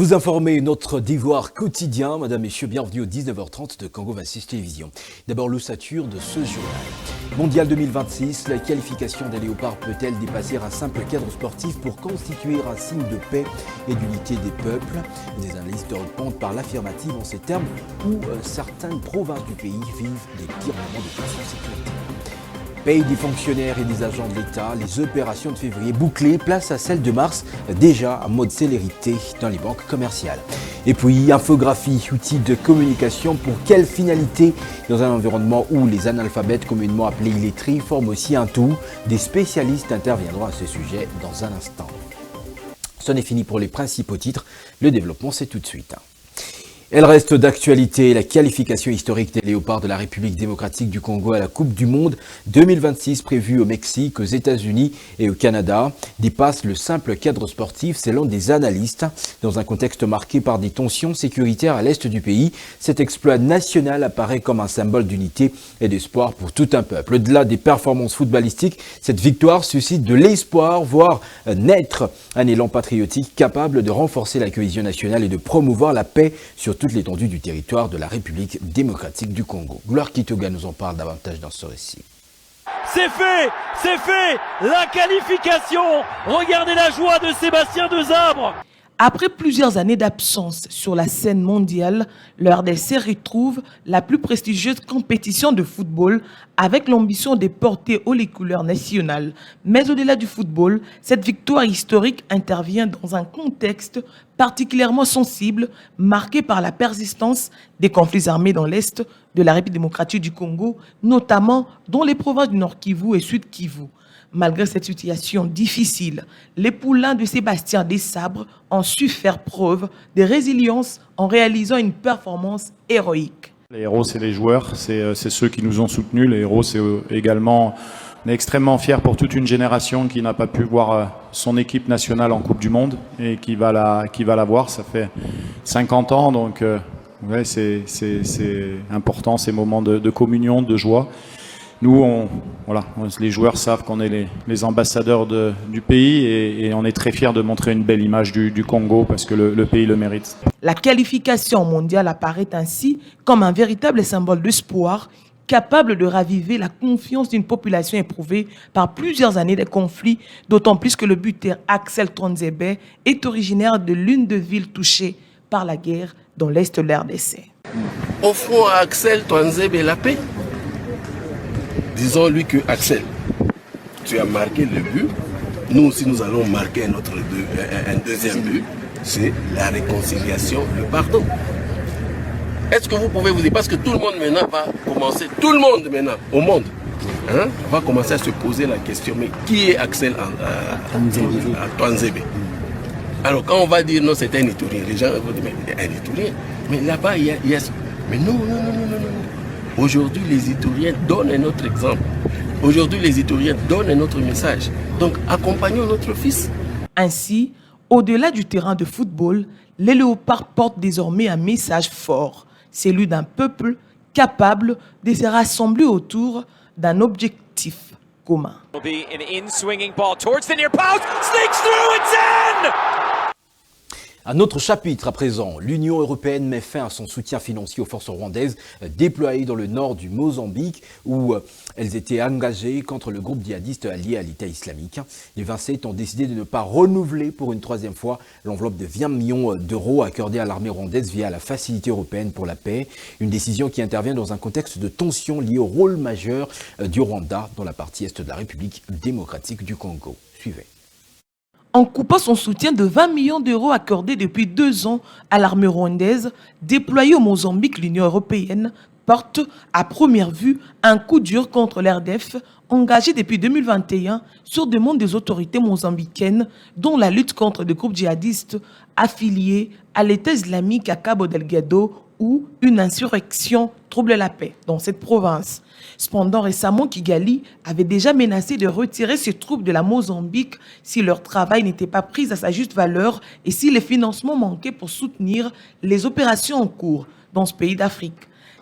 Vous informez notre devoir quotidien. Madame, Messieurs, bienvenue au 19h30 de Congo 26 Télévision. D'abord, l'ossature de ce journal. Mondial 2026, la qualification des Léopards peut-elle dépasser un simple cadre sportif pour constituer un signe de paix et d'unité des peuples? Des analystes répondent par l'affirmative en ces termes où certaines provinces du pays vivent des pires moments de tension sécuritaire. Paye des fonctionnaires et des agents de l'État, les opérations de février bouclées, place à celles de mars, déjà en mode célérité dans les banques commerciales. Et puis, infographie, outil de communication, pour quelle finalité? Dans un environnement où les analphabètes, communément appelés illettrés, forment aussi un tout. Des spécialistes interviendront à ce sujet dans un instant. Ce n'est fini pour les principaux titres. Le développement, c'est tout de suite. Elle reste d'actualité. La qualification historique des Léopards de la République démocratique du Congo à la Coupe du Monde 2026 prévue au Mexique, aux États-Unis et au Canada dépasse le simple cadre sportif selon des analystes. Dans un contexte marqué par des tensions sécuritaires à l'est du pays, cet exploit national apparaît comme un symbole d'unité et d'espoir pour tout un peuple. Au-delà des performances footballistiques, cette victoire suscite de l'espoir, voire naître un élan patriotique capable de renforcer la cohésion nationale et de promouvoir la paix sur toute l'étendue du territoire de la République démocratique du Congo. Gloire Kitoga nous en parle davantage dans ce récit. C'est fait, la qualification. Regardez la joie de Sébastien Desabre. Après plusieurs années d'absence sur la scène mondiale, le RDC retrouve la plus prestigieuse compétition de football avec l'ambition de porter haut les couleurs nationales. Mais au-delà du football, cette victoire historique intervient dans un contexte particulièrement sensible, marqué par la persistance des conflits armés dans l'Est de la République démocratique du Congo, notamment dans les provinces du Nord Kivu et Sud Kivu. Malgré cette situation difficile, les poulains de Sébastien Desabre ont su faire preuve de résilience en réalisant une performance héroïque. Les héros, c'est les joueurs, c'est ceux qui nous ont soutenus. Les héros, c'est également, on est extrêmement fiers pour toute une génération qui n'a pas pu voir son équipe nationale en Coupe du Monde et qui va la voir. Ça fait 50 ans, donc ouais, c'est important, ces moments de communion, de joie. Nous, les joueurs savent qu'on est les ambassadeurs du pays et on est très fiers de montrer une belle image du Congo parce que le pays le mérite. La qualification mondiale apparaît ainsi comme un véritable symbole d'espoir, capable de raviver la confiance d'une population éprouvée par plusieurs années de conflits, d'autant plus que le buteur Axel Twanzebe est originaire de l'une des villes touchées par la guerre dans l'est de l'RDC. Offrons à Axel Twanzebe la paix. Disons-lui que Axel, tu as marqué le but. Nous aussi, nous allons marquer un deuxième but. C'est la réconciliation, le pardon. Est-ce que vous pouvez vous dire, parce que tout le monde maintenant va commencer, tout le monde maintenant au monde, va commencer à se poser la question, mais qui est Axel Twanzebe? Alors quand on va dire non, c'est un Iturien, les gens vont dire, mais un Iturien, mais là-bas, il y a... Mais non. Aujourd'hui, les Ituriens donnent un autre exemple. Aujourd'hui, les Ituriens donnent un autre message. Donc, accompagnons notre fils. Ainsi, au-delà du terrain de football, les Léopards portent désormais un message fort, celui d'un peuple capable de se rassembler autour d'un objectif commun. Un autre chapitre à présent, l'Union européenne met fin à son soutien financier aux forces rwandaises déployées dans le nord du Mozambique où elles étaient engagées contre le groupe djihadiste allié à l'État islamique. Les 27 ont décidé de ne pas renouveler pour une troisième fois l'enveloppe de 20 millions d'euros accordée à l'armée rwandaise via la Facilité européenne pour la paix. Une décision qui intervient dans un contexte de tension lié au rôle majeur du Rwanda dans la partie est de la République démocratique du Congo. Suivez. En coupant son soutien de 20 millions d'euros accordé depuis 2 ans à l'armée rwandaise déployée au Mozambique, l'Union européenne porte à première vue un coup dur contre l'RDF engagé depuis 2021 sur demande des autorités mozambicaines dont la lutte contre des groupes djihadistes affiliés à l'État islamique à Cabo Delgado où une insurrection trouble la paix dans cette province. Cependant, récemment, Kigali avait déjà menacé de retirer ses troupes de la Mozambique si leur travail n'était pas pris à sa juste valeur et si les financements manquaient pour soutenir les opérations en cours dans ce pays d'Afrique.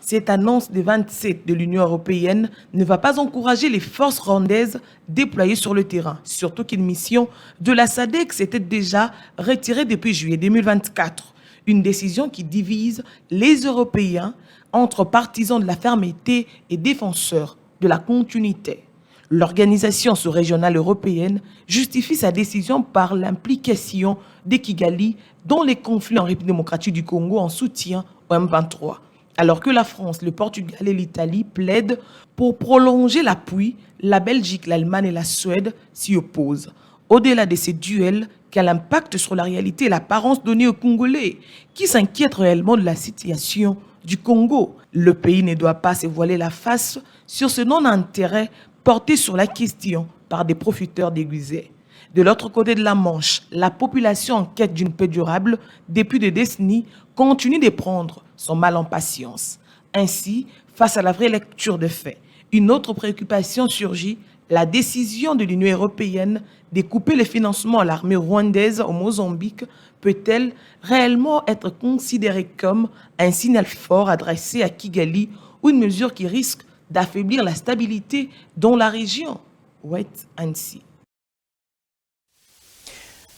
Cette annonce des 27 de l'Union européenne ne va pas encourager les forces rwandaises déployées sur le terrain, surtout qu'une mission de la SADC s'était déjà retirée depuis juillet 2024. Une décision qui divise les Européens entre partisans de la fermeté et défenseurs de la continuité. L'organisation sous-régionale européenne justifie sa décision par l'implication de Kigali dans les conflits en République démocratique du Congo en soutien au M23. Alors que la France, le Portugal et l'Italie plaident pour prolonger l'appui, la Belgique, l'Allemagne et la Suède s'y opposent. Au-delà de ces duels, quel impact sur la réalité et l'apparence donnée aux Congolais qui s'inquiètent réellement de la situation du Congo? Le pays ne doit pas se voiler la face sur ce non-intérêt porté sur la question par des profiteurs déguisés. De l'autre côté de la Manche, la population en quête d'une paix durable depuis des décennies continue de prendre son mal en patience. Ainsi, face à la vraie lecture des faits, une autre préoccupation surgit, la décision de l'Union européenne de couper le financement à l'armée rwandaise au Mozambique peut-elle réellement être considérée comme un signal fort adressé à Kigali ou une mesure qui risque d'affaiblir la stabilité dans la région? Wait and see.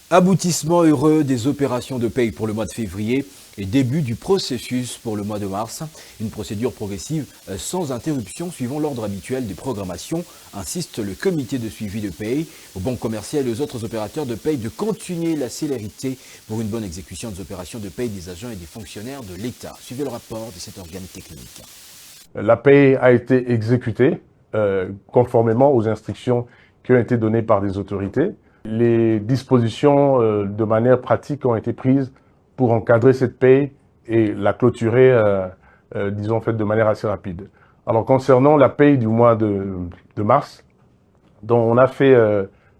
Aboutissement heureux des opérations de paye pour le mois de février et début du processus pour le mois de mars. Une procédure progressive sans interruption suivant l'ordre habituel des programmations, insiste le comité de suivi de paye. Aux banques commerciales et aux autres opérateurs de paye de continuer la célérité pour une bonne exécution des opérations de paye des agents et des fonctionnaires de l'État. Suivez le rapport de cet organe technique. La paye a été exécutée conformément aux instructions qui ont été données par des autorités. Les dispositions de manière pratique ont été prises pour encadrer cette paye et la clôturer, disons, en fait, de manière assez rapide. Alors, concernant la paye du mois de mars, dont on a fait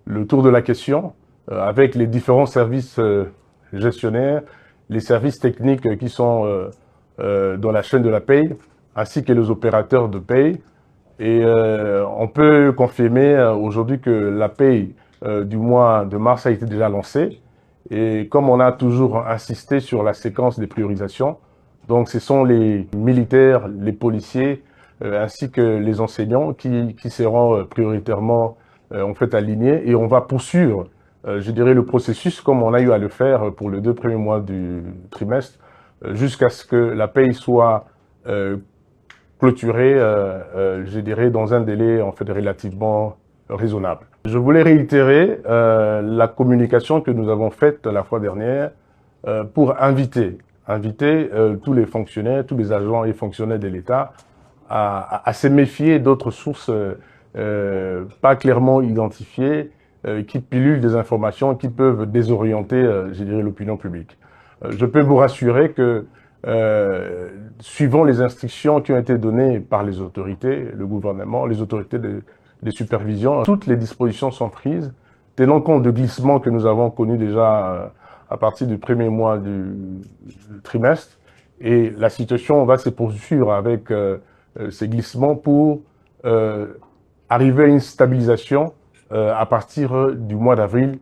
le tour de la question avec les différents services gestionnaires, les services techniques qui sont dans la chaîne de la paye, ainsi que les opérateurs de paye. Et on peut confirmer aujourd'hui que la paye du mois de mars a été déjà lancée. Et comme on a toujours insisté sur la séquence des priorisations, donc ce sont les militaires, les policiers, ainsi que les enseignants qui seront prioritairement en fait alignés. Et on va poursuivre, je dirais, le processus comme on a eu à le faire pour les 2 premiers mois du trimestre, jusqu'à ce que la paye soit clôturée, je dirais, dans un délai en fait relativement raisonnable. Je voulais réitérer la communication que nous avons faite la fois dernière pour inviter tous les fonctionnaires, tous les agents et fonctionnaires de l'État à se méfier d'autres sources pas clairement identifiées qui pilulent des informations qui peuvent désorienter, je dirais, l'opinion publique. Je peux vous rassurer que suivant les instructions qui ont été données par les autorités, le gouvernement, les autorités de supervision, toutes les dispositions sont prises, tenant compte de glissements que nous avons connus déjà à partir du premier mois du trimestre. Et la situation va se poursuivre avec ces glissements pour arriver à une stabilisation à partir du mois d'avril,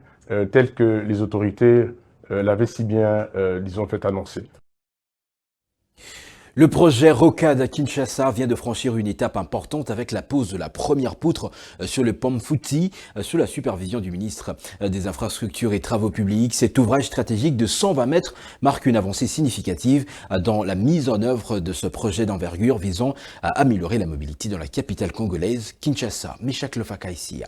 tel que les autorités l'avaient si bien, disons, fait annoncer. Le projet Rocade à Kinshasa vient de franchir une étape importante avec la pose de la première poutre sur le pont Mfuti, sous la supervision du ministre des Infrastructures et Travaux Publics. Cet ouvrage stratégique de 120 mètres marque une avancée significative dans la mise en œuvre de ce projet d'envergure visant à améliorer la mobilité dans la capitale congolaise, Kinshasa. Meshak Lofakaïsia.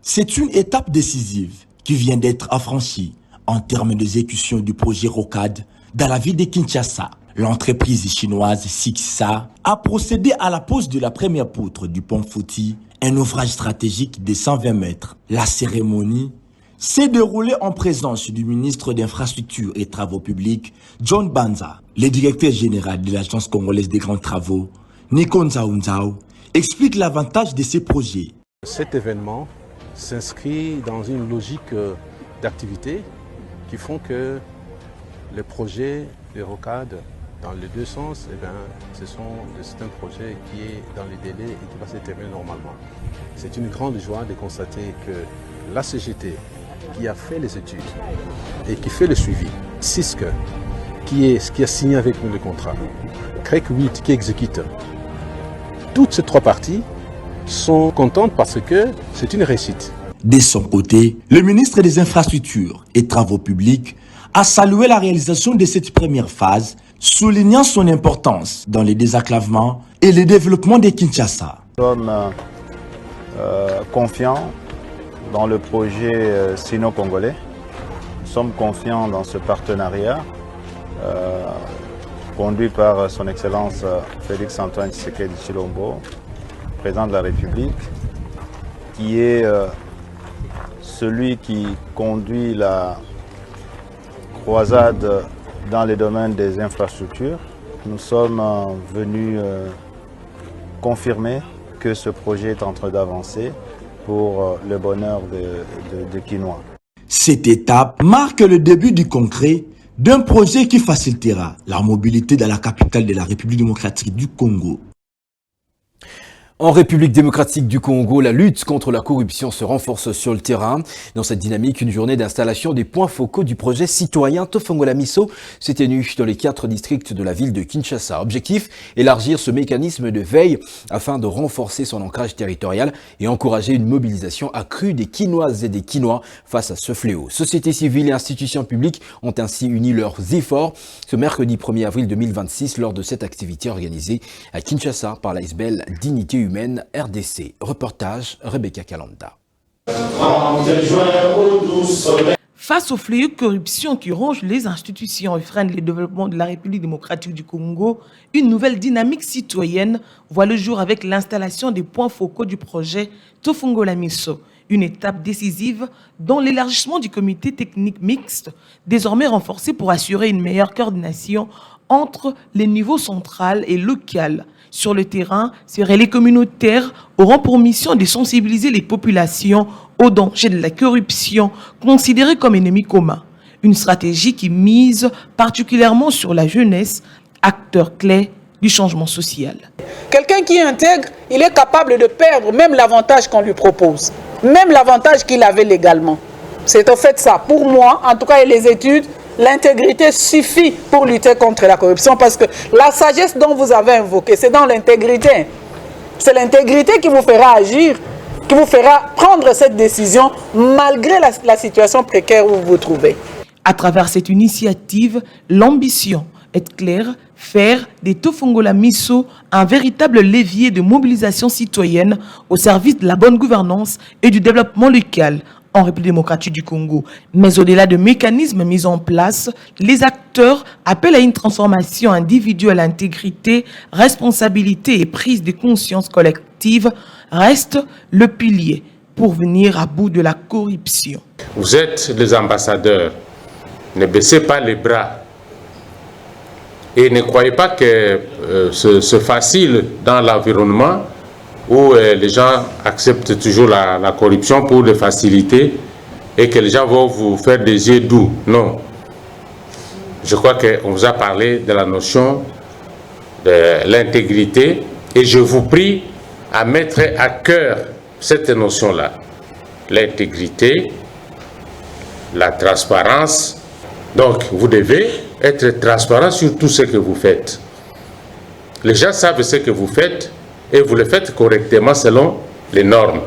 C'est une étape décisive qui vient d'être affranchie en termes d'exécution du projet Rocade dans la ville de Kinshasa. L'entreprise chinoise Sixa a procédé à la pose de la première poutre du pont Mfuti, un ouvrage stratégique de 120 mètres. La cérémonie s'est déroulée en présence du ministre d'Infrastructures et Travaux Publics, John Banza. Le directeur général de l'Agence congolaise des grands travaux, Nico Nzaounzao, explique l'avantage de ces projets. Cet événement s'inscrit dans une logique d'activité qui font que les projets de Rocade dans les deux sens, c'est un projet qui est dans les délais et qui va se terminer normalement. C'est une grande joie de constater que la CGT, qui a fait les études et qui fait le suivi, CISC, qui a signé avec nous le contrat, CREC 8 qui exécute. Toutes ces trois parties sont contentes parce que c'est une réussite. De son côté, le ministre des Infrastructures et Travaux publics a salué la réalisation de cette première phase, soulignant son importance dans le désenclavement et le développement de Kinshasa. Nous sommes confiants dans le projet sino-congolais. Nous sommes confiants dans ce partenariat conduit par son Excellence Félix-Antoine Tshisekedi Tshilombo, président de la République, qui est celui qui conduit la croisade dans les domaines des infrastructures. Nous sommes venus confirmer que ce projet est en train d'avancer pour le bonheur de Kinois. Cette étape marque le début du concret d'un projet qui facilitera la mobilité dans la capitale de la République démocratique du Congo. En République démocratique du Congo, la lutte contre la corruption se renforce sur le terrain. Dans cette dynamique, une journée d'installation des points focaux du projet citoyen Tofongola Misso s'est tenue dans les 4 districts de la ville de Kinshasa. Objectif, élargir ce mécanisme de veille afin de renforcer son ancrage territorial et encourager une mobilisation accrue des Kinoises et des Kinois face à ce fléau. Société civile et institutions publiques ont ainsi uni leurs efforts ce mercredi 1er avril 2026 lors de cette activité organisée à Kinshasa par l'ASBL Dignité Humaine RDC. Reportage Rebecca Kalanda. Face au fléau de corruption qui ronge les institutions et freine le développement de la République démocratique du Congo, une nouvelle dynamique citoyenne voit le jour avec l'installation des points focaux du projet Tofongola Misso, une étape décisive dans l'élargissement du comité technique mixte, désormais renforcé pour assurer une meilleure coordination entre les niveaux central et local. Sur le terrain, ces relais communautaires auront pour mission de sensibiliser les populations au danger de la corruption, considérée comme ennemi commun. Une stratégie qui mise particulièrement sur la jeunesse, acteur clé du changement social. Quelqu'un qui intègre, il est capable de perdre même l'avantage qu'on lui propose, même l'avantage qu'il avait légalement. C'est au fait ça. Pour moi, en tout cas, et les études, l'intégrité suffit pour lutter contre la corruption parce que la sagesse dont vous avez invoqué, c'est dans l'intégrité. C'est l'intégrité qui vous fera agir, qui vous fera prendre cette décision malgré la situation précaire où vous vous trouvez. À travers cette initiative, l'ambition est claire, faire des Tofongola Misso un véritable levier de mobilisation citoyenne au service de la bonne gouvernance et du développement local en République démocratique du Congo. Mais au-delà de mécanismes mis en place, les acteurs appellent à une transformation individuelle, intégrité, responsabilité et prise de conscience collective reste le pilier pour venir à bout de la corruption. Vous êtes les ambassadeurs, ne baissez pas les bras et ne croyez pas que c'est facile dans l'environnement où les gens acceptent toujours la corruption pour les faciliter et que les gens vont vous faire des yeux doux. Non. Je crois qu'on vous a parlé de la notion de l'intégrité et je vous prie à mettre à cœur cette notion-là. L'intégrité, la transparence. Donc, vous devez être transparent sur tout ce que vous faites. Les gens savent ce que vous faites et vous le faites correctement selon les normes.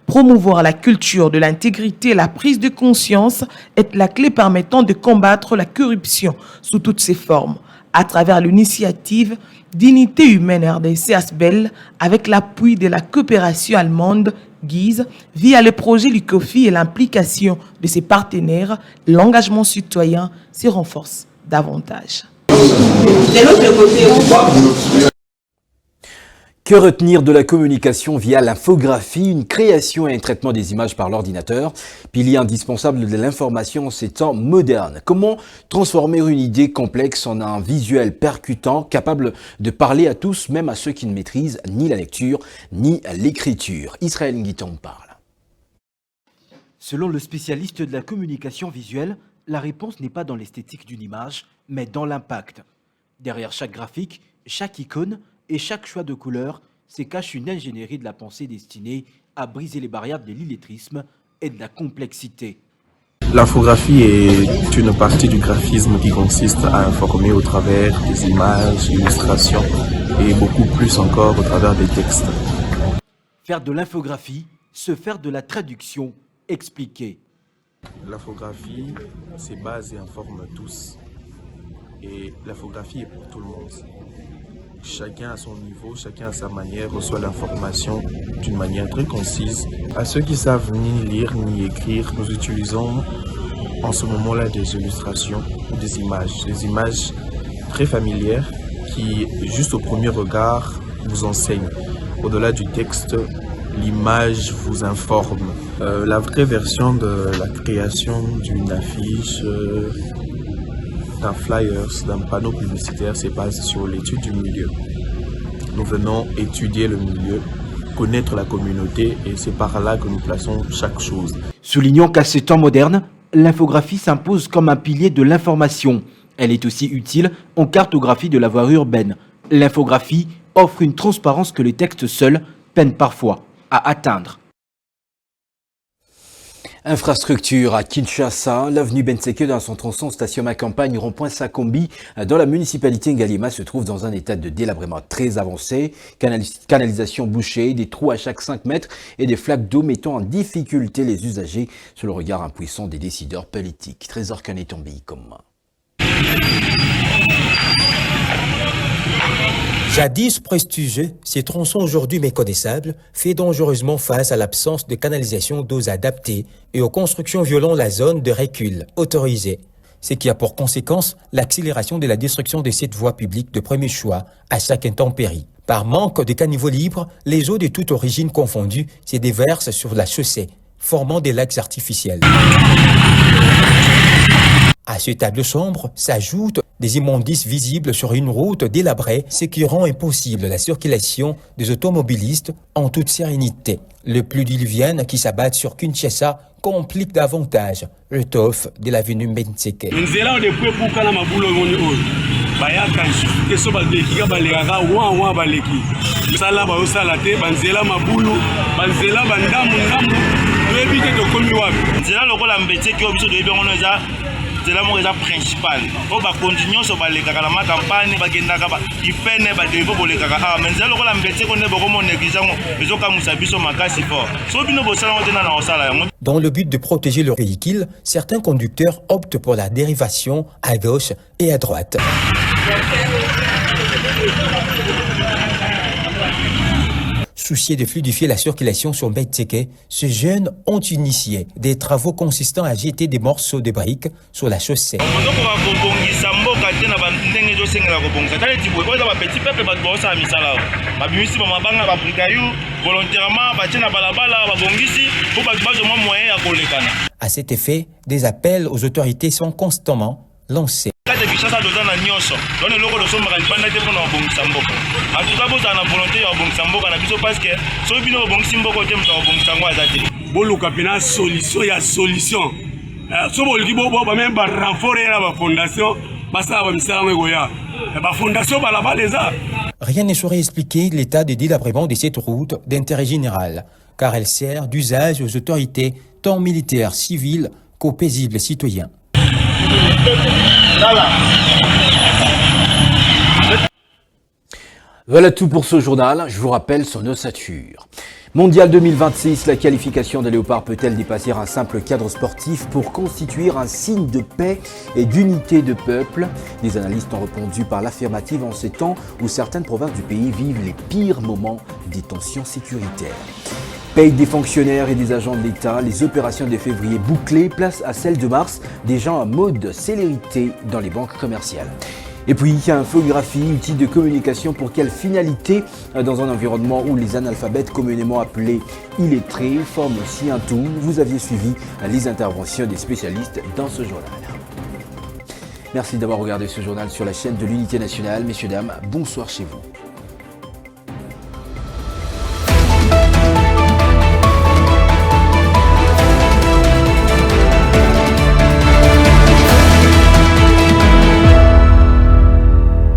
Promouvoir la culture de l'intégrité et la prise de conscience est la clé permettant de combattre la corruption sous toutes ses formes. À travers l'initiative Dignité Humaine RDC ASBEL, avec l'appui de la coopération allemande GIZ, via le projet Lucofi et l'implication de ses partenaires, l'engagement citoyen se renforce davantage. De l'autre côté, que retenir de la communication via l'infographie, une création et un traitement des images par l'ordinateur, pilier indispensable de l'information en ces temps modernes. Comment transformer une idée complexe en un visuel percutant, capable de parler à tous, même à ceux qui ne maîtrisent ni la lecture ni l'écriture. Israël Nguiton parle. Selon le spécialiste de la communication visuelle, la réponse n'est pas dans l'esthétique d'une image, mais dans l'impact. Derrière chaque graphique, chaque icône, et chaque choix de couleur se cache une ingénierie de la pensée destinée à briser les barrières de l'illettrisme et de la complexité. L'infographie est une partie du graphisme qui consiste à informer au travers des images, illustrations et beaucoup plus encore au travers des textes. Faire de l'infographie, se faire de la traduction, expliquer. L'infographie, ses bases et informe tous. Et l'infographie est pour tout le monde. Chacun à son niveau, chacun à sa manière reçoit l'information d'une manière très concise. À ceux qui savent ni lire ni écrire, nous utilisons en ce moment-là des illustrations ou des images très familières qui, juste au premier regard, vous enseignent. Au-delà du texte, l'image vous informe. La vraie version de la création d'une affiche, d'un flyers, d'un panneau publicitaire se base sur l'étude du milieu. Nous venons étudier le milieu, connaître la communauté et c'est par là que nous plaçons chaque chose. Soulignons qu'à ce temps moderne, l'infographie s'impose comme un pilier de l'information. Elle est aussi utile en cartographie de la voie urbaine. L'infographie offre une transparence que les textes seuls peinent parfois à atteindre. Infrastructure à Kinshasa, l'avenue Benseke dans son tronçon station Macampagne, rond-point Sakombi, dans la municipalité Ngalima se trouve dans un état de délabrement très avancé. Canalisation bouchée, des trous à chaque 5 mètres et des flaques d'eau mettant en difficulté les usagers sous le regard impuissant des décideurs politiques. Trésor Kanetombi comme moi. Jadis prestigieux, ces tronçons aujourd'hui méconnaissables fait dangereusement face à l'absence de canalisation d'eau adaptée et aux constructions violant la zone de recul autorisée, ce qui a pour conséquence l'accélération de la destruction de cette voie publique de premier choix à chaque intempérie. Par manque de caniveaux libres, les eaux de toute origine confondues se déversent sur la chaussée, formant des lacs artificiels. À ce tableau sombre s'ajoutent des immondices visibles sur une route délabrée, ce qui rend impossible la circulation des automobilistes en toute sérénité. Le pluie diluvienne qui s'abat sur Kinshasa complique davantage le toffe de l'avenue Benseke. C'est la raison principale. On va continuer sur les campagnes, il fait Dans le but de protéger le véhicule, certains conducteurs optent pour la dérivation à gauche et à droite. Souciés de fluidifier la circulation sur Benseke, ces jeunes ont initié des travaux consistant à jeter des morceaux de briques sur la chaussée. À cet effet, des appels aux autorités sont constamment lancés. Rien ne saurait expliquer l'état de délabrement de cette route d'intérêt général, car elle sert d'usage aux autorités tant militaires, civiles qu'aux paisibles citoyens. Voilà tout pour ce journal. Je vous rappelle son ossature. Mondial 2026, la qualification des Léopards peut-elle dépasser un simple cadre sportif pour constituer un signe de paix et d'unité de peuple? Les analystes ont répondu par l'affirmative en ces temps où certaines provinces du pays vivent les pires moments des tensions sécuritaires. Paye des fonctionnaires et des agents de l'État, les opérations de février bouclées, place à celles de mars, déjà en mode célérité dans les banques commerciales. Et puis, infographie, outil de communication pour quelle finalité? Dans un environnement où les analphabètes communément appelés illettrés forment aussi un tout. Vous aviez suivi les interventions des spécialistes dans ce journal. Merci d'avoir regardé ce journal sur la chaîne de l'Unité nationale. Messieurs, dames, bonsoir chez vous.